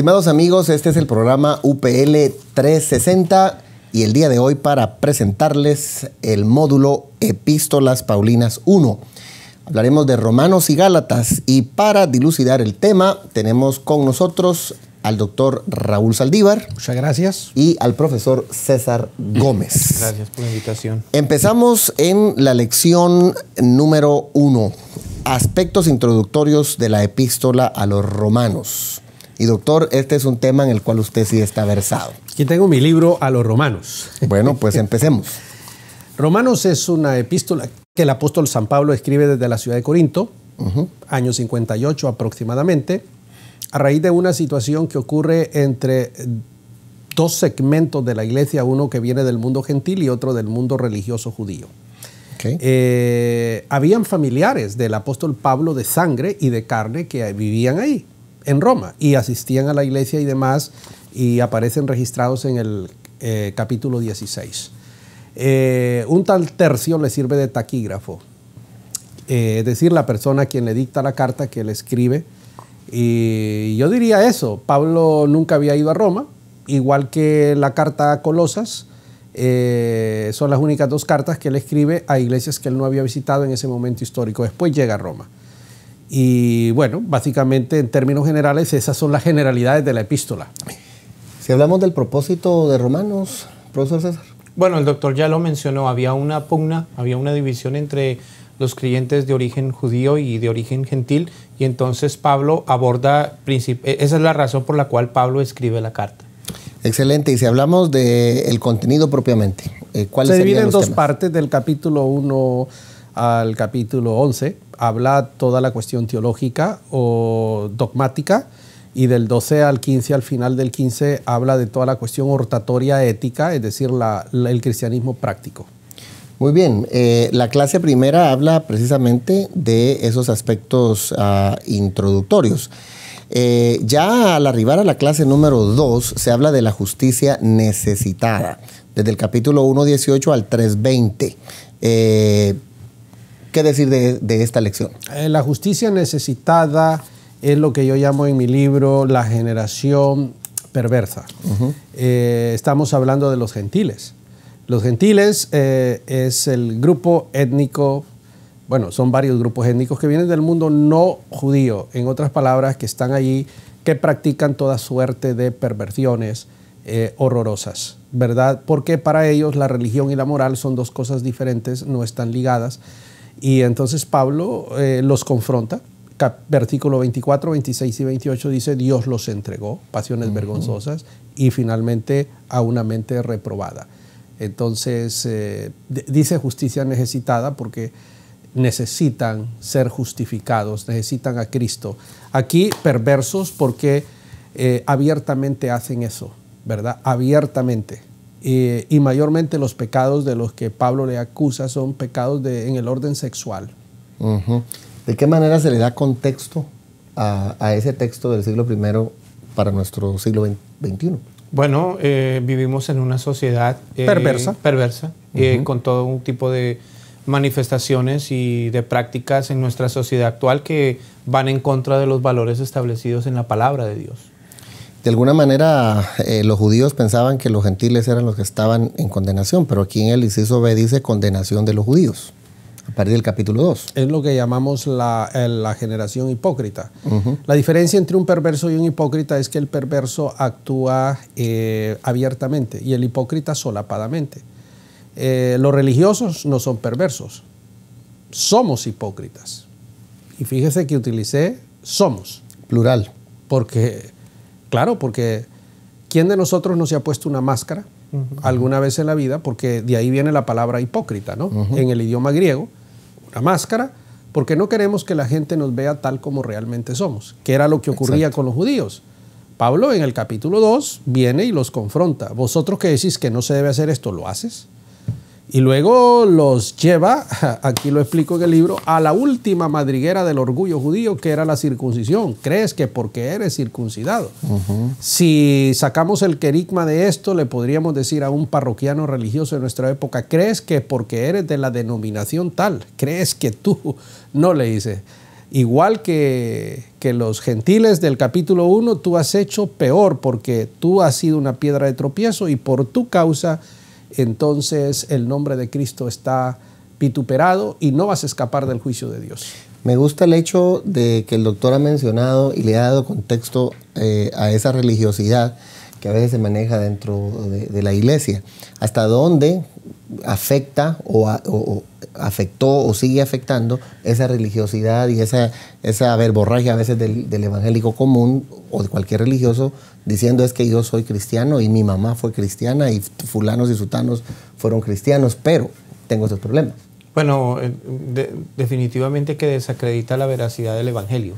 Estimados amigos, este es el programa UPL 360 y el día de hoy para presentarles el módulo Epístolas Paulinas 1. Hablaremos de Romanos y Gálatas y para dilucidar el tema tenemos con nosotros al doctor Raúl Saldívar. Muchas gracias. Y al profesor César Gómez. Gracias por la invitación. Empezamos en la lección número 1, aspectos introductorios de la epístola a los romanos. Y doctor, este es un tema en el cual usted sí está versado. Aquí tengo mi libro a los romanos. Bueno, pues empecemos. Romanos es una epístola que el apóstol San Pablo escribe desde la ciudad de Corinto, año 58 aproximadamente, a raíz de una situación que ocurre entre dos segmentos de la iglesia, uno que viene del mundo gentil y otro del mundo religioso judío. Habían familiares del apóstol Pablo de sangre y de carne que vivían ahí, en Roma, y asistían a la iglesia y demás, y aparecen registrados en el capítulo 16. Un tal Tercio le sirve de taquígrafo, es decir, la persona a quien le dicta la carta que le escribe. Y yo diría eso, Pablo nunca había ido a Roma, igual que la carta a Colosas, son las únicas dos cartas que él escribe a iglesias que él no había visitado en ese momento histórico. Después llega a Roma. Y bueno, básicamente en términos generales esas son las generalidades de la epístola. Si hablamos del propósito de Romanos, profesor César. Bueno, el doctor ya lo mencionó, había una pugna, había una división entre los creyentes de origen judío y de origen gentil, y entonces Pablo aborda, esa es la razón por la cual Pablo escribe la carta. Excelente, y si hablamos del contenido propiamente, ¿cuáles serían los temas? Se divide en dos partes, del capítulo 1 al capítulo 11, habla toda la cuestión teológica o dogmática, y del 12 al 15, al final del 15, habla de toda la cuestión hortatoria ética, es decir, el cristianismo práctico. Muy bien, la clase primera habla precisamente de esos aspectos introductorios. Ya al arribar a la clase número 2 se habla de la justicia necesitada, desde el capítulo 1:18 al 3:20. ¿Qué decir de esta lección? La justicia necesitada es lo que yo llamo en mi libro la generación perversa. Estamos hablando de los gentiles. Los gentiles es el grupo étnico, bueno, son varios grupos étnicos que vienen del mundo no judío, en otras palabras, que están allí, que practican toda suerte de perversiones horrorosas, ¿verdad? Porque para ellos la religión y la moral son dos cosas diferentes, no están ligadas. Y entonces Pablo los confronta. Versículo 24, 26 y 28 dice, Dios los entregó, pasiones vergonzosas, y finalmente a una mente reprobada. Entonces, dice justicia necesitada porque necesitan ser justificados, necesitan a Cristo. Aquí perversos porque abiertamente hacen eso, ¿verdad? Abiertamente. Y mayormente los pecados de los que Pablo le acusa son pecados en el orden sexual. ¿De qué manera se le da contexto a ese texto del siglo I para nuestro siglo XXI? Bueno, vivimos en una sociedad perversa, con todo un tipo de manifestaciones y de prácticas en nuestra sociedad actual que van en contra de los valores establecidos en la palabra de Dios. De alguna manera, los judíos pensaban que los gentiles eran los que estaban en condenación, pero aquí en el inciso B dice condenación de los judíos, a partir del capítulo 2. Es lo que llamamos la generación hipócrita. La diferencia entre un perverso y un hipócrita es que el perverso actúa abiertamente y el hipócrita solapadamente. Los religiosos no son perversos, somos hipócritas. Y fíjese que utilicé somos. Plural. Porque, claro, porque ¿quién de nosotros no se ha puesto una máscara alguna vez en la vida? Porque de ahí viene la palabra hipócrita, ¿no? En el idioma griego, una máscara, porque no queremos que la gente nos vea tal como realmente somos, que era lo que ocurría con los judíos. Pablo en el capítulo 2 viene y los confronta. Vosotros que decís que no se debe hacer esto, ¿lo haces? Y luego los lleva, aquí lo explico en el libro, a la última madriguera del orgullo judío, que era la circuncisión. ¿Crees que porque eres circuncidado? Si sacamos el querigma de esto, le podríamos decir a un parroquiano religioso de nuestra época, ¿crees que porque eres de la denominación tal? ¿Crees que tú? No, le dice. igual que los gentiles del capítulo 1, tú has hecho peor porque tú has sido una piedra de tropiezo y por tu causa, entonces el nombre de Cristo está vituperado y no vas a escapar del juicio de Dios. Me gusta el hecho de que el doctor ha mencionado y le ha dado contexto a esa religiosidad que a veces se maneja dentro de la iglesia. ¿Hasta dónde afecta o afectó o sigue afectando esa religiosidad y esa verborragia a veces del evangélico común o de cualquier religioso diciendo es que yo soy cristiano y mi mamá fue cristiana y fulanos y sutanos fueron cristianos, pero tengo esos problemas? Bueno, definitivamente que desacredita la veracidad del evangelio,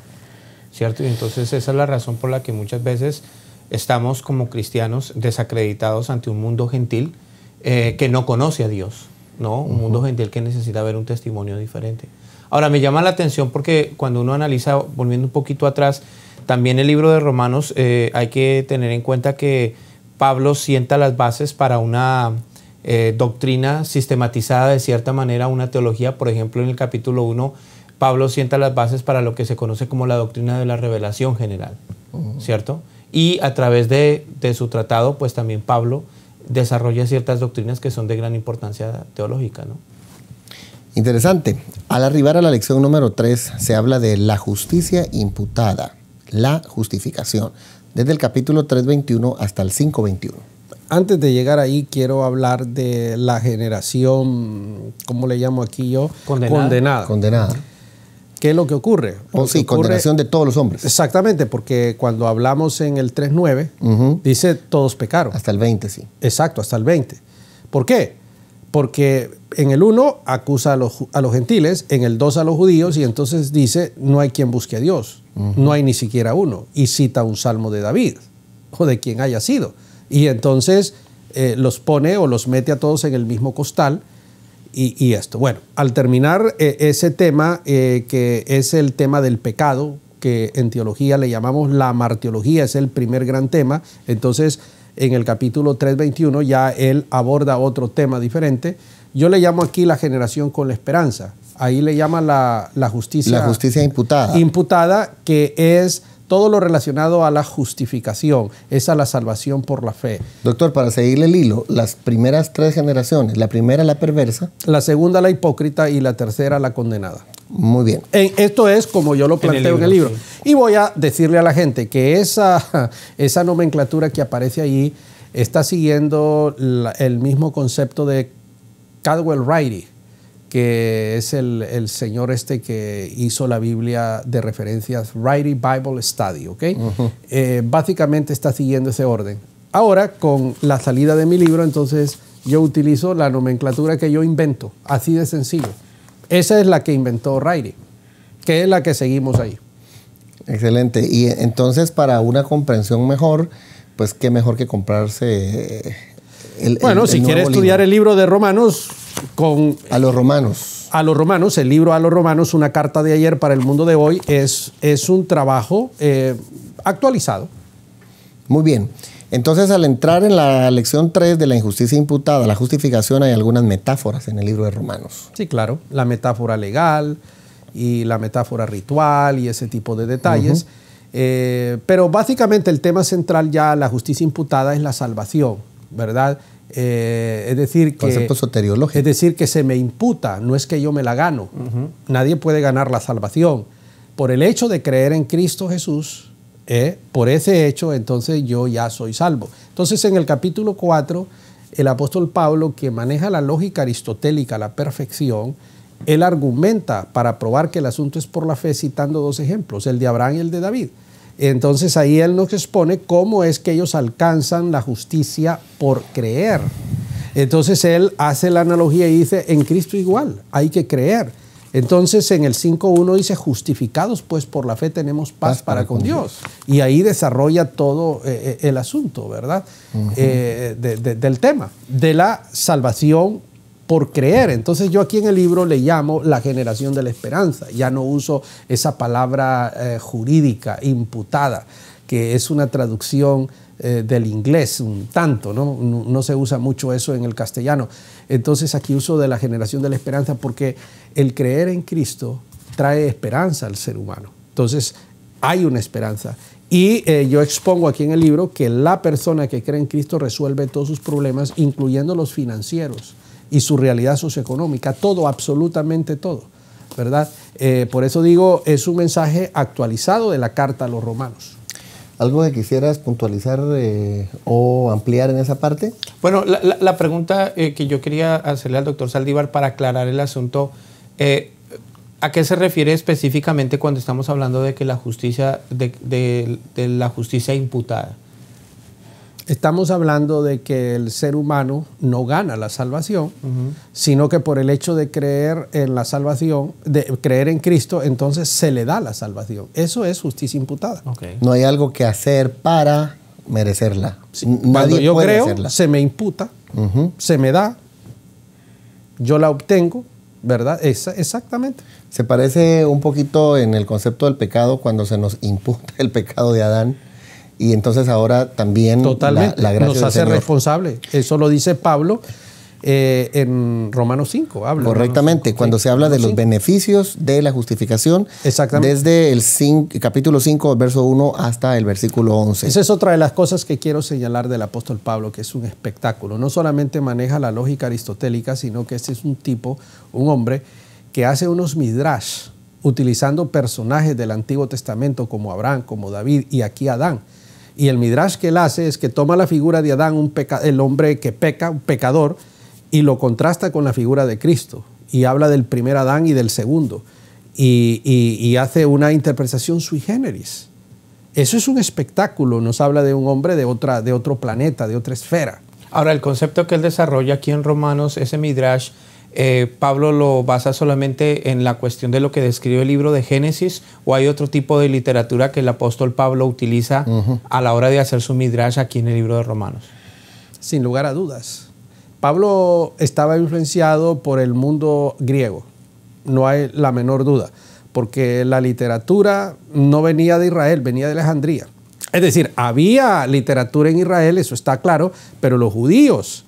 ¿cierto? Y entonces esa es la razón por la que muchas veces estamos como cristianos desacreditados ante un mundo gentil que no conoce a Dios, ¿no? Un mundo gentil que necesita ver un testimonio diferente. Ahora, me llama la atención porque cuando uno analiza, volviendo un poquito atrás, también el libro de Romanos, hay que tener en cuenta que Pablo sienta las bases para una doctrina sistematizada de cierta manera, una teología. Por ejemplo, en el capítulo 1, Pablo sienta las bases para lo que se conoce como la doctrina de la revelación general, ¿cierto? Y a través de su tratado, pues también Pablo desarrolla ciertas doctrinas que son de gran importancia teológica, ¿no? Interesante. Al arribar a la lección número 3 se habla de la justicia imputada, la justificación, desde el capítulo 3:21 hasta el 5:21. Antes de llegar ahí, quiero hablar de la generación, ¿cómo le llamo aquí yo? Condenada. ¿Qué es lo que ocurre? Condenación de todos los hombres. Exactamente, porque cuando hablamos en el 3:9, dice todos pecaron. Hasta el 20, sí. Exacto, hasta el 20. ¿Por qué? Porque en el 1 acusa a los gentiles, en el 2 a los judíos, y entonces dice, no hay quien busque a Dios, no hay ni siquiera uno. Y cita un salmo de David, o de quien haya sido. Y entonces los pone o los mete a todos en el mismo costal y esto. Bueno, al terminar ese tema, que es el tema del pecado, que en teología le llamamos la martiología, es el primer gran tema. Entonces, en el capítulo 3:21 ya él aborda otro tema diferente. Yo le llamo aquí la generación con la esperanza. Ahí le llama la justicia. La justicia imputada. Imputada, que es todo lo relacionado a la justificación, es a la salvación por la fe. Doctor, para seguirle el hilo, las primeras 3 generaciones, la primera la perversa, la segunda la hipócrita y la tercera la condenada. Muy bien. Esto es como yo lo planteo en el libro. Sí. Y voy a decirle a la gente que esa nomenclatura que aparece ahí está siguiendo el mismo concepto de Caldwell Riley, que es el señor que hizo la Biblia de referencias, Riley Bible Study, ¿ok? Básicamente está siguiendo ese orden. Ahora, con la salida de mi libro, entonces yo utilizo la nomenclatura que yo invento, así de sencillo. Esa es la que inventó Riley, que es la que seguimos ahí. Excelente. Y entonces, para una comprensión mejor, pues qué mejor que comprarse si quiere estudiar el libro de Romanos a los romanos. A los romanos, el libro a los romanos, una carta de ayer para el mundo de hoy, es un trabajo actualizado. Muy bien. Entonces, al entrar en la lección 3 de la injusticia imputada, la justificación, hay algunas metáforas en el libro de Romanos. Sí, claro. La metáfora legal y la metáfora ritual y ese tipo de detalles. Pero básicamente el tema central ya, la justicia imputada, es la salvación, ¿verdad? Es decir, concepto soteriológico. Es decir, que se me imputa, no es que yo me la gano. Nadie puede ganar la salvación. Por el hecho de creer en Cristo Jesús, por ese hecho, entonces yo ya soy salvo. Entonces, en el capítulo 4, el apóstol Pablo, que maneja la lógica aristotélica a la perfección, él argumenta para probar que el asunto es por la fe, citando 2 ejemplos, el de Abraham y el de David. Entonces ahí él nos expone cómo es que ellos alcanzan la justicia por creer. Entonces él hace la analogía y dice, en Cristo igual, hay que creer. Entonces en el 5.1 dice, justificados pues por la fe tenemos paz para con Dios. Y ahí desarrolla todo el asunto, ¿verdad? Del tema, de la salvación por creer. Entonces yo aquí en el libro le llamo la generación de la esperanza. Ya no uso esa palabra jurídica, imputada, que es una traducción del inglés un tanto, ¿no? No se usa mucho eso en el castellano. Entonces aquí uso de la generación de la esperanza porque el creer en Cristo trae esperanza al ser humano. Entonces, hay una esperanza. Y yo expongo aquí en el libro que la persona que cree en Cristo resuelve todos sus problemas, incluyendo los financieros y su realidad socioeconómica, todo, absolutamente todo, ¿verdad? Por eso digo, es un mensaje actualizado de la carta a los romanos. ¿Algo que quisieras puntualizar o ampliar en esa parte? Bueno, la pregunta que yo quería hacerle al doctor Saldívar para aclarar el asunto, ¿a qué se refiere específicamente cuando estamos hablando de que la justicia, de la justicia imputada? Estamos hablando de que el ser humano no gana la salvación, sino que por el hecho de creer en la salvación, de creer en Cristo, entonces se le da la salvación. Eso es justicia imputada. Okay. No hay algo que hacer para merecerla. Sí. Cuando yo creo, hacerla. Se me imputa, se me da, yo la obtengo, ¿verdad? Exactamente. Se parece un poquito en el concepto del pecado cuando se nos imputa el pecado de Adán. Y entonces ahora también totalmente la gracia nos hace del Señor. Responsable. Eso lo dice Pablo en Romanos 5. Correctamente, cuando se habla de los beneficios de la justificación, desde el capítulo 5, verso 1 hasta el versículo 11. Esa es otra de las cosas que quiero señalar del apóstol Pablo, que es un espectáculo. No solamente maneja la lógica aristotélica, sino que este es un hombre que hace unos midrash, utilizando personajes del Antiguo Testamento como Abraham, como David y aquí Adán. Y el midrash que él hace es que toma la figura de Adán, el hombre que peca, un pecador, y lo contrasta con la figura de Cristo. Y habla del primer Adán y del segundo. Y hace una interpretación sui generis. Eso es un espectáculo. Nos habla de un hombre de otro planeta, de otra esfera. Ahora, el concepto que él desarrolla aquí en Romanos, ese midrash, ¿Pablo lo basa solamente en la cuestión de lo que describe el libro de Génesis o hay otro tipo de literatura que el apóstol Pablo utiliza a la hora de hacer su midrash aquí en el libro de Romanos? Sin lugar a dudas. Pablo estaba influenciado por el mundo griego, no hay la menor duda, porque la literatura no venía de Israel, venía de Alejandría. Es decir, había literatura en Israel, eso está claro, pero los judíos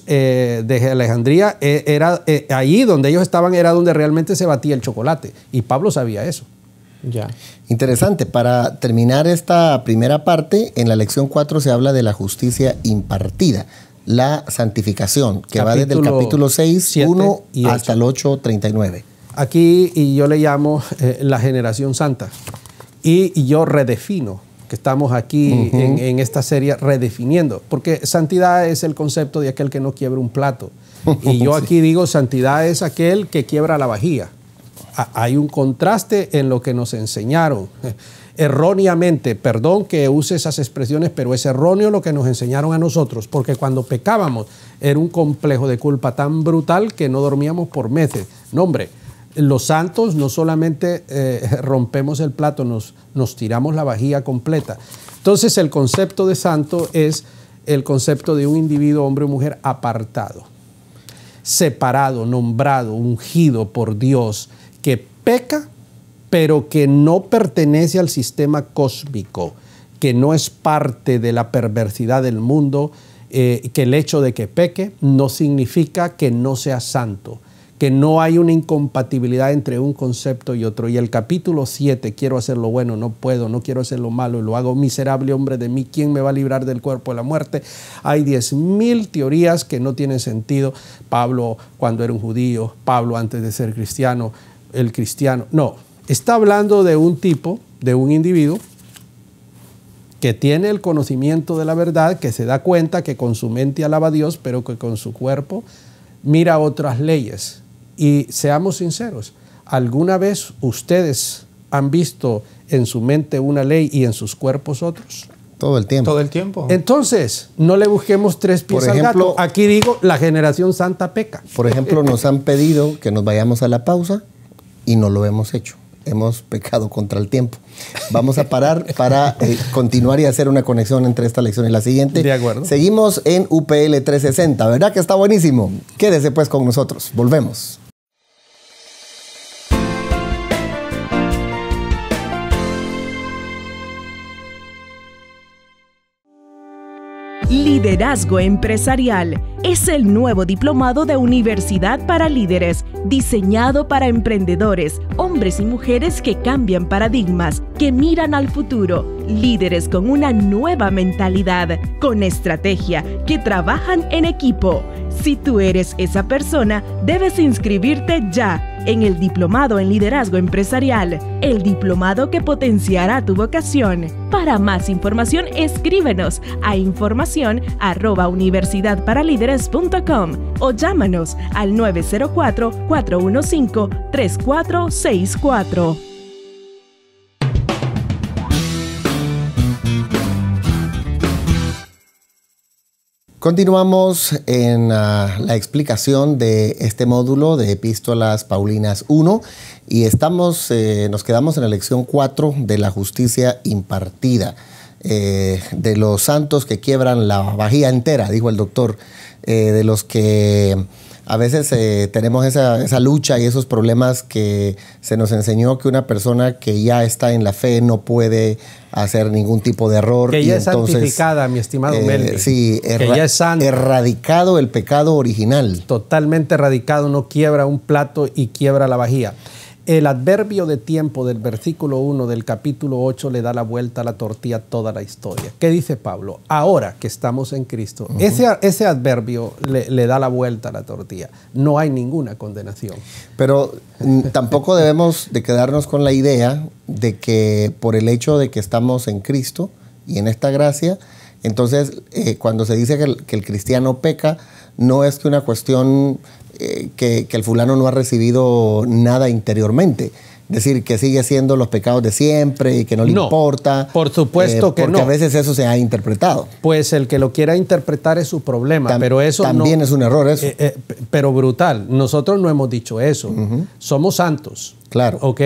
de Alejandría, allí donde ellos estaban era donde realmente se batía el chocolate. Y Pablo sabía eso. Ya. Interesante. Para terminar esta primera parte, en la lección 4 se habla de la justicia impartida, la santificación, que va desde el capítulo 6, 1 hasta el 8, 39. Aquí y yo le llamo la generación santa. Y yo redefino que estamos aquí en esta serie redefiniendo, porque santidad es el concepto de aquel que no quiebra un plato. Y yo aquí digo, santidad es aquel que quiebra la vajilla. Hay un contraste en lo que nos enseñaron. Erróneamente, perdón que use esas expresiones, pero es erróneo lo que nos enseñaron a nosotros, porque cuando pecábamos era un complejo de culpa tan brutal que no dormíamos por meses. No, hombre, los santos no solamente rompemos el plato, nos tiramos la vajilla completa. Entonces el concepto de santo es el concepto de un individuo, hombre o mujer, apartado, separado, nombrado, ungido por Dios, que peca, pero que no pertenece al sistema cósmico, que no es parte de la perversidad del mundo, que el hecho de que peque no significa que no sea santo, que no hay una incompatibilidad entre un concepto y otro. Y el capítulo 7, quiero hacer lo bueno, no puedo, no quiero hacer lo malo, y lo hago miserable hombre de mí, ¿quién me va a librar del cuerpo de la muerte? Hay 10,000 teorías que no tienen sentido. Pablo cuando era un judío, Pablo antes de ser cristiano, el cristiano. No, está hablando de un tipo, de un individuo que tiene el conocimiento de la verdad, que se da cuenta que con su mente alaba a Dios, pero que con su cuerpo mira otras leyes. Y seamos sinceros, ¿alguna vez ustedes han visto en su mente una ley y en sus cuerpos otros? Todo el tiempo. Todo el tiempo. Entonces, no le busquemos tres pies al gato. Aquí digo, la generación santa peca. Por ejemplo, nos han pedido que nos vayamos a la pausa y no lo hemos hecho. Hemos pecado contra el tiempo. Vamos a parar para continuar y hacer una conexión entre esta lección y la siguiente. De acuerdo. Seguimos en UPL 360. ¿Verdad que está buenísimo? Quédese pues con nosotros. Volvemos. Liderazgo Empresarial es el nuevo diplomado de Universidad para Líderes, diseñado para emprendedores, hombres y mujeres que cambian paradigmas, que miran al futuro, líderes con una nueva mentalidad, con estrategia, que trabajan en equipo. Si tú eres esa persona, debes inscribirte ya en el Diplomado en Liderazgo Empresarial, el diplomado que potenciará tu vocación. Para más información, escríbenos a información@universidadparalíderes.com o llámanos al 904-415-3464. Continuamos en la explicación de este módulo de Epístolas Paulinas 1 y nos quedamos en la lección 4 de la justicia impartida, de los santos que quiebran la vajilla entera, dijo el doctor, de los que a veces tenemos esa lucha y esos problemas que se nos enseñó que una persona que ya está en la fe no puede hacer ningún tipo de error. Que ya es santificada, mi estimado Melvin. Sí, que ya es santa. Erradicado el pecado original. Totalmente erradicado, no quiebra un plato y quiebra la vajilla. El adverbio de tiempo del versículo 1 del capítulo 8 le da la vuelta a la tortilla a toda la historia. ¿Qué dice Pablo? Ahora que estamos en Cristo, ese adverbio le da la vuelta a la tortilla. No hay ninguna condenación. Pero tampoco debemos de quedarnos con la idea de que por el hecho de que estamos en Cristo y en esta gracia, entonces cuando se dice que el cristiano peca, no es que una cuestión que el fulano no ha recibido nada interiormente. Es decir, que sigue haciendo los pecados de siempre y que no le importa. Por supuesto que no. Porque a veces eso se ha interpretado. Pues el que lo quiera interpretar es su problema, pero eso también es un error eso. Pero brutal. Nosotros no hemos dicho eso. Somos santos. Claro. ¿Ok?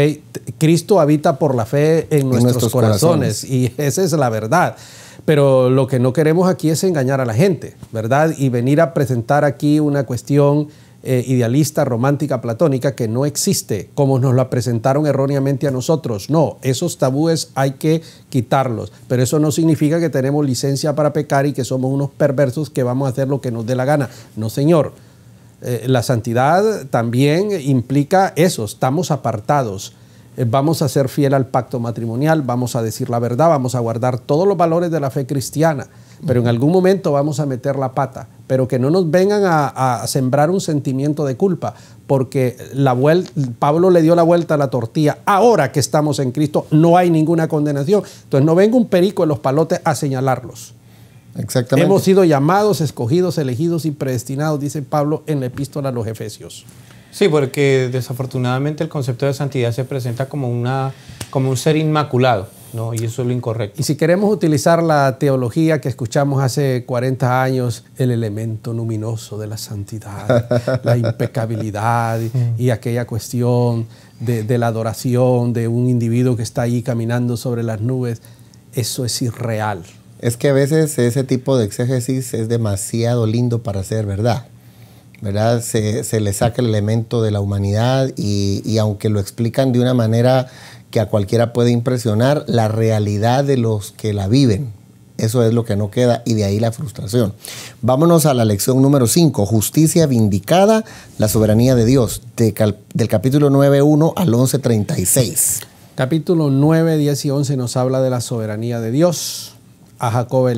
Cristo habita por la fe en nuestros corazones y esa es la verdad. Pero lo que no queremos aquí es engañar a la gente, ¿verdad? Y venir a presentar aquí una cuestión idealista, romántica, platónica, que no existe, como nos la presentaron erróneamente a nosotros. No, esos tabúes hay que quitarlos, pero eso no significa que tenemos licencia para pecar y que somos unos perversos que vamos a hacer lo que nos dé la gana. No, señor. La santidad también implica eso, estamos apartados. Vamos a ser fiel al pacto matrimonial, vamos a decir la verdad, vamos a guardar todos los valores de la fe cristiana, pero en algún momento vamos a meter la pata, pero que no nos vengan a sembrar un sentimiento de culpa, porque Pablo le dio la vuelta a la tortilla. Ahora que estamos en Cristo no hay ninguna condenación, entonces no venga un perico en los palotes a señalarlos. Exactamente. Hemos sido llamados, escogidos, elegidos y predestinados, dice Pablo en la epístola a los Efesios. Sí, porque desafortunadamente el concepto de santidad se presenta como un ser inmaculado, ¿no? Y eso es lo incorrecto. Y si queremos utilizar la teología que escuchamos hace 40 años, el elemento luminoso de la santidad, la impecabilidad y aquella cuestión de la adoración de un individuo que está ahí caminando sobre las nubes, eso es irreal. Es que a veces ese tipo de exégesis es demasiado lindo para ser verdad. ¿Verdad? Se le saca el elemento de la humanidad y aunque lo explican de una manera que a cualquiera puede impresionar, la realidad de los que la viven, eso es lo que no queda y de ahí la frustración. Vámonos a la lección número 5, justicia vindicada, la soberanía de Dios, del capítulo 9:1 al 11:36. Capítulo 9, 10 y 11 nos habla de la soberanía de Dios. A Jacob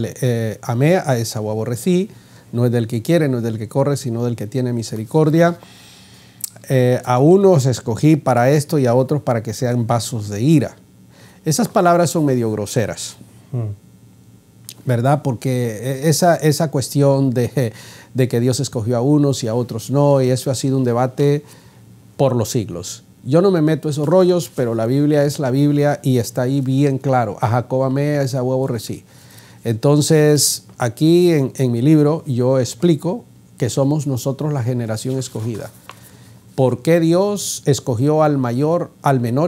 amé, a Esaú aborrecí. No es del que quiere, no es del que corre, sino del que tiene misericordia. A unos escogí para esto y a otros para que sean vasos de ira. Esas palabras son medio groseras, ¿verdad? Porque esa cuestión de que Dios escogió a unos y a otros no, y eso ha sido un debate por los siglos. Yo no me meto esos rollos, pero la Biblia es la Biblia y está ahí bien claro. A Jacob amé, a Esaú aborrecí. Entonces, aquí en mi libro yo explico que somos nosotros la generación escogida. ¿Por qué Dios escogió al menor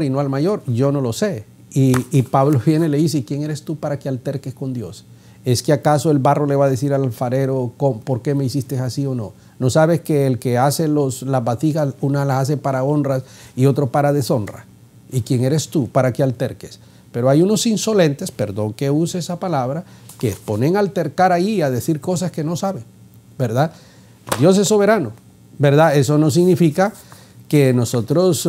y no al mayor? Yo no lo sé. Y Pablo viene y le dice, ¿quién eres tú para que alterques con Dios? ¿Es que acaso el barro le va a decir al alfarero por qué me hiciste así o no? ¿No sabes que el que hace las vasijas, una las hace para honras y otro para deshonra? ¿Y quién eres tú para que alterques? Pero hay unos insolentes, perdón que use esa palabra, que ponen a altercar ahí, a decir cosas que no saben, ¿verdad? Dios es soberano, ¿verdad? Eso no significa que nosotros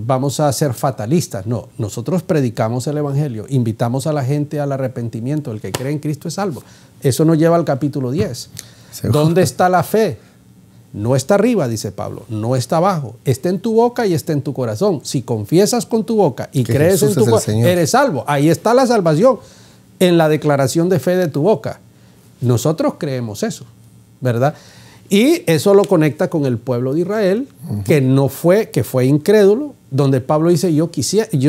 vamos a ser fatalistas. No, nosotros predicamos el Evangelio, invitamos a la gente al arrepentimiento. El que cree en Cristo es salvo. Eso nos lleva al capítulo 10. ¿Seguro? ¿Dónde está la fe? No está arriba, dice Pablo, no está abajo. Está en tu boca y está en tu corazón. Si confiesas con tu boca y crees en tu corazón, eres salvo. Ahí está la salvación, en la declaración de fe de tu boca. Nosotros creemos eso, ¿verdad? Y eso lo conecta con el pueblo de Israel, que fue incrédulo, donde Pablo dice,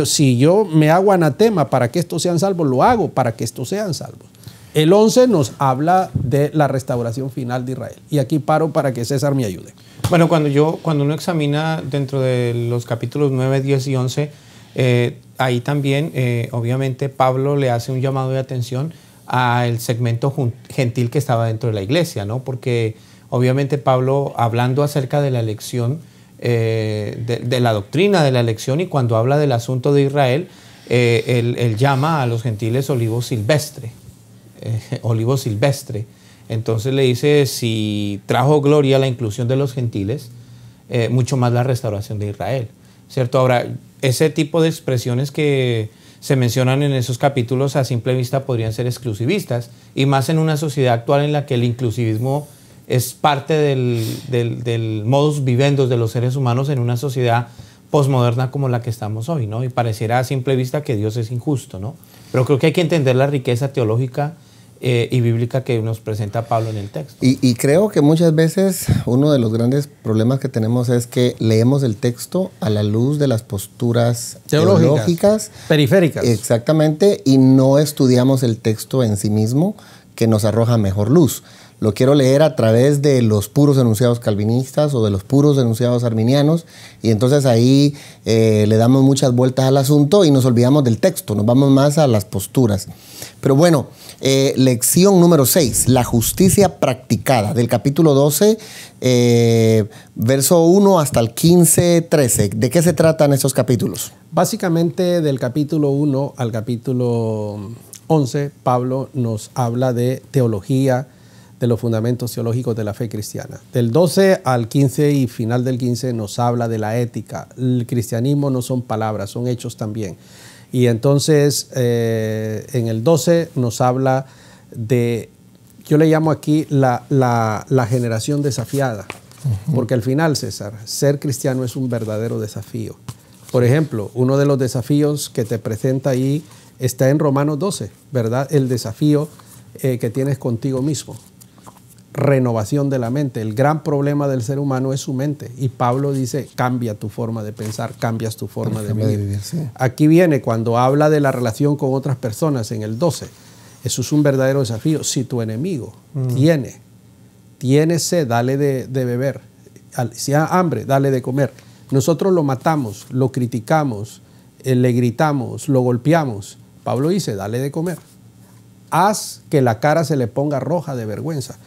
si yo me hago anatema para que estos sean salvos, lo hago para que estos sean salvos. El 11 nos habla de la restauración final de Israel. Y aquí paro para que César me ayude. Bueno, cuando uno examina dentro de los capítulos 9, 10 y 11, ahí también, obviamente, Pablo le hace un llamado de atención al segmento gentil que estaba dentro de la iglesia, ¿no? Porque obviamente Pablo, hablando acerca de la elección, de la doctrina de la elección, y cuando habla del asunto de Israel, él llama a los gentiles olivo silvestre. Entonces le dice, si trajo gloria la inclusión de los gentiles, mucho más la restauración de Israel, ¿cierto? Ahora, ese tipo de expresiones que se mencionan en esos capítulos a simple vista podrían ser exclusivistas, y más en una sociedad actual en la que el inclusivismo es parte del modus vivendi de los seres humanos en una sociedad posmoderna como la que estamos hoy, ¿no? Y pareciera a simple vista que Dios es injusto, ¿no? Pero creo que hay que entender la riqueza teológica y bíblica que nos presenta Pablo en el texto. Y creo que muchas veces uno de los grandes problemas que tenemos es que leemos el texto a la luz de las posturas teológicas, periféricas. Exactamente, y no estudiamos el texto en sí mismo, que nos arroja mejor luz. Lo quiero leer a través de los puros enunciados calvinistas o de los puros enunciados arminianos, y entonces ahí le damos muchas vueltas al asunto y nos olvidamos del texto, nos vamos más a las posturas. Pero bueno, lección número 6, la justicia practicada, del capítulo 12, verso 1 hasta el 15, 13. ¿De qué se tratan estos capítulos? Básicamente del capítulo 1 al capítulo 11, Pablo nos habla de teología, de los fundamentos teológicos de la fe cristiana. Del 12 al 15 y final del 15 nos habla de la ética. El cristianismo no son palabras, son hechos también. Y entonces en el 12 nos habla de, yo le llamo aquí la generación desafiada. Porque al final, César, ser cristiano es un verdadero desafío. Por ejemplo, uno de los desafíos que te presenta ahí está en Romanos 12, ¿verdad? El desafío que tienes contigo mismo. Renovación de la mente. El gran problema del ser humano es su mente. Y Pablo dice, cambia tu forma de pensar, cambias tu forma de vivir. Sí. Aquí viene cuando habla de la relación con otras personas en el 12. Eso es un verdadero desafío. Si tu enemigo tiene sed, dale de beber. Si hay hambre, dale de comer. Nosotros lo matamos, lo criticamos, le gritamos, lo golpeamos. Pablo dice, dale de comer. Haz que la cara se le ponga roja de vergüenza.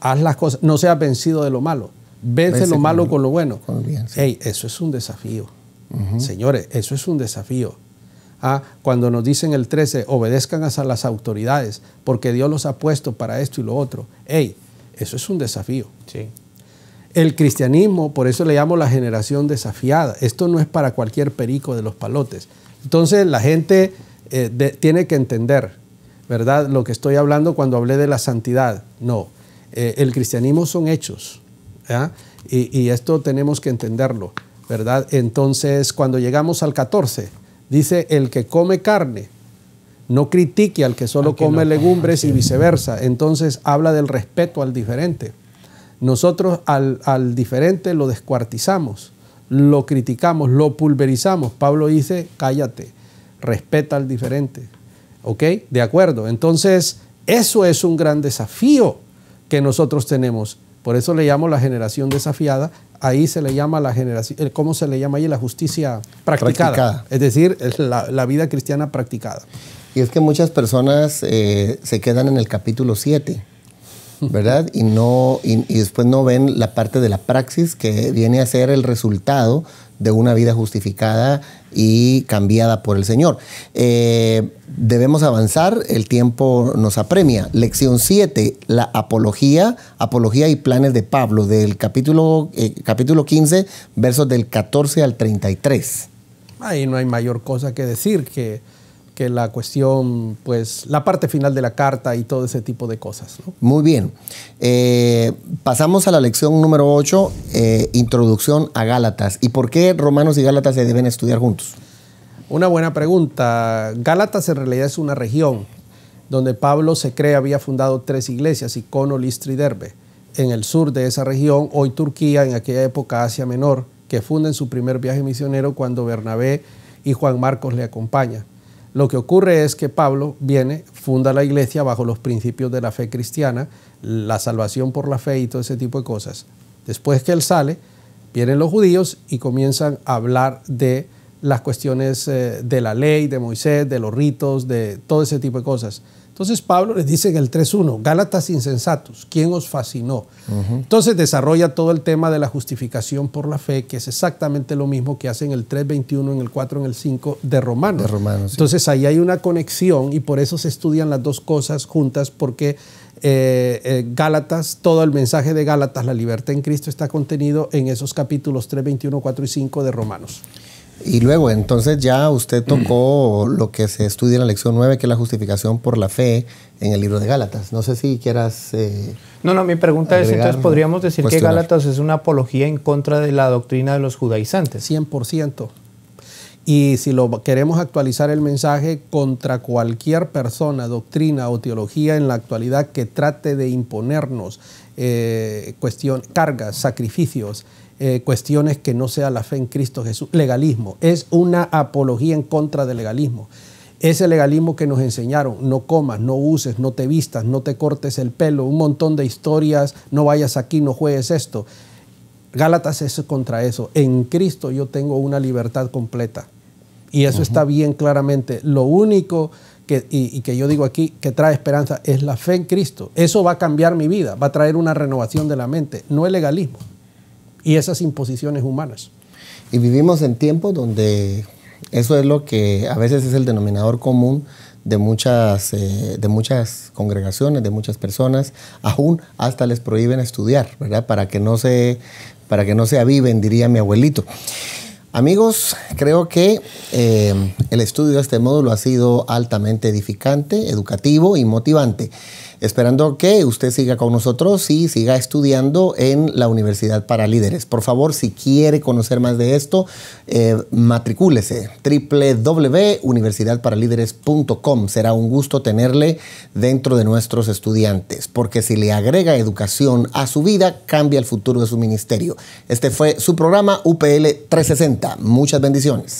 Haz las cosas, no seas vencido de lo malo. Vence lo malo con lo bueno. Con bien, sí. Hey, eso es un desafío. Señores, eso es un desafío. Cuando nos dicen el 13, obedezcan a las autoridades, porque Dios los ha puesto para esto y lo otro. Hey, eso es un desafío. Sí. El cristianismo, por eso le llamo la generación desafiada. Esto no es para cualquier perico de los palotes. Entonces la gente tiene que entender, ¿verdad? Lo que estoy hablando cuando hablé de la santidad. No. El cristianismo son hechos, y esto tenemos que entenderlo, ¿verdad? Entonces, cuando llegamos al 14, dice, el que come carne, no critique al que solo come legumbres y viceversa. Entonces, habla del respeto al diferente. Nosotros al diferente lo descuartizamos, lo criticamos, lo pulverizamos. Pablo dice, cállate, respeta al diferente. ¿Ok? De acuerdo. Entonces, eso es un gran desafío que nosotros tenemos. Por eso le llamo la generación desafiada. Ahí se le llama la generación, ¿cómo se le llama ahí? La justicia practicada. Es decir, la vida cristiana practicada. Y es que muchas personas se quedan en el capítulo 7 ¿verdad? Y después no ven la parte de la praxis que viene a ser el resultado de una vida justificada y cambiada por el Señor. Debemos avanzar, el tiempo nos apremia. Lección 7, la apología y planes de Pablo, del capítulo 15, versos del 14 al 33. Ahí no hay mayor cosa que decir que la cuestión, pues, la parte final de la carta y todo ese tipo de cosas, ¿no? Muy bien. Pasamos a la lección número 8, introducción a Gálatas. ¿Y por qué Romanos y Gálatas se deben estudiar juntos? Una buena pregunta. Gálatas en realidad es una región donde Pablo se cree había fundado 3 iglesias, Icono, Listra y Derbe. En el sur de esa región, hoy Turquía, en aquella época Asia Menor, que funda en su primer viaje misionero cuando Bernabé y Juan Marcos le acompañan. Lo que ocurre es que Pablo viene, funda la iglesia bajo los principios de la fe cristiana, la salvación por la fe y todo ese tipo de cosas. Después que él sale, vienen los judíos y comienzan a hablar de las cuestiones de la ley, de Moisés, de los ritos, de todo ese tipo de cosas. Entonces Pablo les dice en el 3.1, Gálatas insensatos, ¿quién os fascinó? Entonces desarrolla todo el tema de la justificación por la fe, que es exactamente lo mismo que hace en el 3.21, en el 4, en el 5 de Romanos. Sí. Entonces ahí hay una conexión y por eso se estudian las dos cosas juntas, porque Gálatas, todo el mensaje de Gálatas, la libertad en Cristo, está contenido en esos capítulos 3.21, 4 y 5 de Romanos. Y luego, entonces ya usted tocó lo que se estudia en la lección 9, que es la justificación por la fe en el libro de Gálatas. No sé si quieras... No, mi pregunta es, entonces podríamos decir que Gálatas es una apología en contra de la doctrina de los judaizantes. 100%. Y si lo queremos actualizar el mensaje, contra cualquier persona, doctrina o teología en la actualidad que trate de imponernos cargas, sacrificios, cuestiones que no sea la fe en Cristo Jesús. Legalismo. Es una apología en contra del legalismo. Ese legalismo que nos enseñaron, no comas, no uses, no te vistas, no te cortes el pelo, un montón de historias, no vayas aquí, no juegues esto. Gálatas es contra eso. En Cristo yo tengo una libertad completa. Y eso está bien claramente. Lo único que yo digo aquí que trae esperanza es la fe en Cristo. Eso va a cambiar mi vida, va a traer una renovación de la mente, no el legalismo y esas imposiciones humanas. Y vivimos en tiempos donde eso es lo que a veces es el denominador común de muchas congregaciones, de muchas personas, aún hasta les prohíben estudiar, ¿verdad? Para que no se aviven, diría mi abuelito. Amigos, creo que el estudio de este módulo ha sido altamente edificante, educativo y motivante. Esperando que usted siga con nosotros y siga estudiando en la Universidad para Líderes. Por favor, si quiere conocer más de esto, matricúlese www.universidadparalíderes.com. Será un gusto tenerle dentro de nuestros estudiantes, porque si le agrega educación a su vida, cambia el futuro de su ministerio. Este fue su programa UPL 360. Muchas bendiciones.